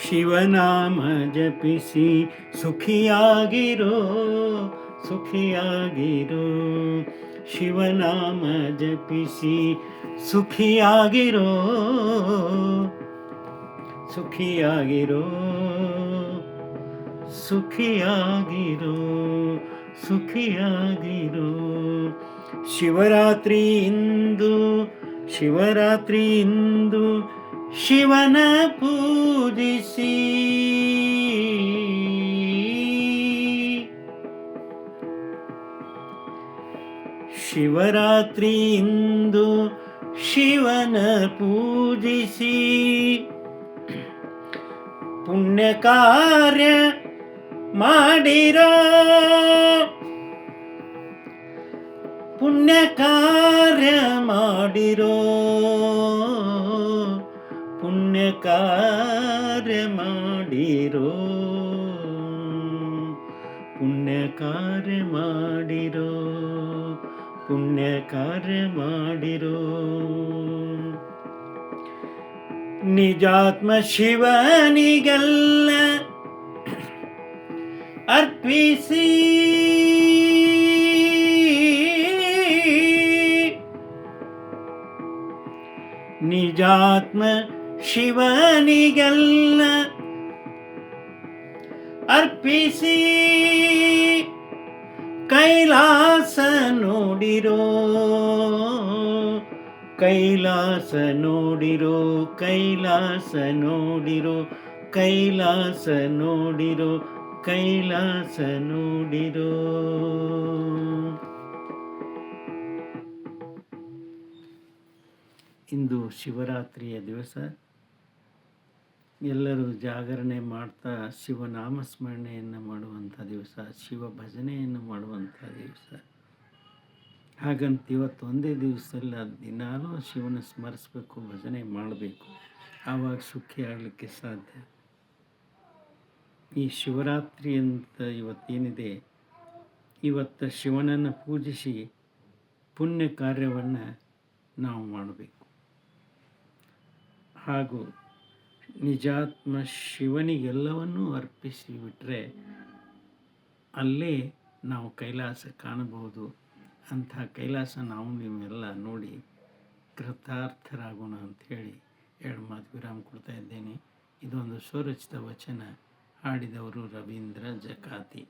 ಶಿವನಾಮ ಜಪಿಸಿ ಸುಖಿಯಾಗಿರೋ, ಸುಖಿಯಾಗಿರೋ. ಶಿವನಾಮ ಜಪಿಸಿ ಸುಖಿಯಾಗಿರೋ, ಸುಖಿಯಾಗಿರೋ, ಸುಖಿಯಾಗಿರೋ, ಸುಖಿಯಾಗಿರೋ. ಶಿವರಾತ್ರಿ ಇಂದು, ಶಿವರಾತ್ರಿ ಇಂದು ಶಿವನ ಪೂಜಿಸಿ, ಶಿವರಾತ್ರಿ ಇಂದು ಶಿವನ ಪೂಜಿಸಿ, ಪುಣ್ಯ ಕಾರ್ಯ ಮಾಡಿರೋ, ಪುಣ್ಯ ಕಾರ್ಯ ಮಾಡಿರೋ, ಪುಣ್ಯ ಕಾರ್ಯ ಮಾಡಿರೋ, ಪುಣ್ಯ ಕಾರ್ಯ ಮಾಡಿರೋ, ಪುಣ್ಯ ಕಾರ್ಯ ಮಾಡಿರೋ. ನಿಜಾತ್ಮ ಶಿವನಿಗೆಲ್ಲ ಅರ್ಪಿಸಿ, ನಿಜಾತ್ಮ ಶಿವನಿಗೆಲ್ಲ ಅರ್ಪಿಸಿ, ಕೈಲಾಸ ನೋಡಿರೋ, ಕೈಲಾಸ ನೋಡಿರೋ, ಕೈಲಾಸ ನೋಡಿರೋ, ಕೈಲಾಸ ನೋಡಿರೋ, ಕೈಲಾಸ ನೋಡಿರೋ. ಇಂದು ಶಿವರಾತ್ರಿಯ ದಿವಸ ಎಲ್ಲರೂ ಜಾಗರಣೆ ಮಾಡ್ತಾ ಶಿವನಾಮಸ್ಮರಣೆಯನ್ನು ಮಾಡುವಂಥ ದಿವಸ, ಶಿವ ಭಜನೆಯನ್ನು ಮಾಡುವಂಥ ದಿವಸ. ಹಾಗಂತ ಇವತ್ತು ಒಂದೇ ದಿವಸಲ್ಲ, ದಿನಾಲೂ ಶಿವನ ಸ್ಮರಿಸಬೇಕು, ಭಜನೆ ಮಾಡಬೇಕು, ಆವಾಗ ಸುಖಿ ಆಗಲಿಕ್ಕೆ ಸಾಧ್ಯ. ಈ ಶಿವರಾತ್ರಿ ಅಂತ ಇವತ್ತೇನಿದೆ, ಇವತ್ತು ಶಿವನನ್ನು ಪೂಜಿಸಿ ಪುಣ್ಯ ಕಾರ್ಯವನ್ನು ನಾವು ಮಾಡಬೇಕು. ಹಾಗೂ ನಿಜಾತ್ಮ ಶಿವನಿಗೆಲ್ಲವನ್ನೂ ಅರ್ಪಿಸಿ ಬಿಟ್ಟರೆ ಅಲ್ಲೇ ನಾವು ಕೈಲಾಸ ಕಾಣಬಹುದು. ಅಂಥ ಕೈಲಾಸ ನಾವು ನೀವೆಲ್ಲ ನೋಡಿ ಕೃತಾರ್ಥರಾಗೋಣ ಅಂಥೇಳಿ 2 ಮಾತು ವಿರಾಮ ಕೊಡ್ತಾ ಇದ್ದೇನೆ. ಇದೊಂದು ಸ್ವರಚಿತ ವಚನ, ಹಾಡಿದವರು ರವೀಂದ್ರ ಜಕಾತಿ.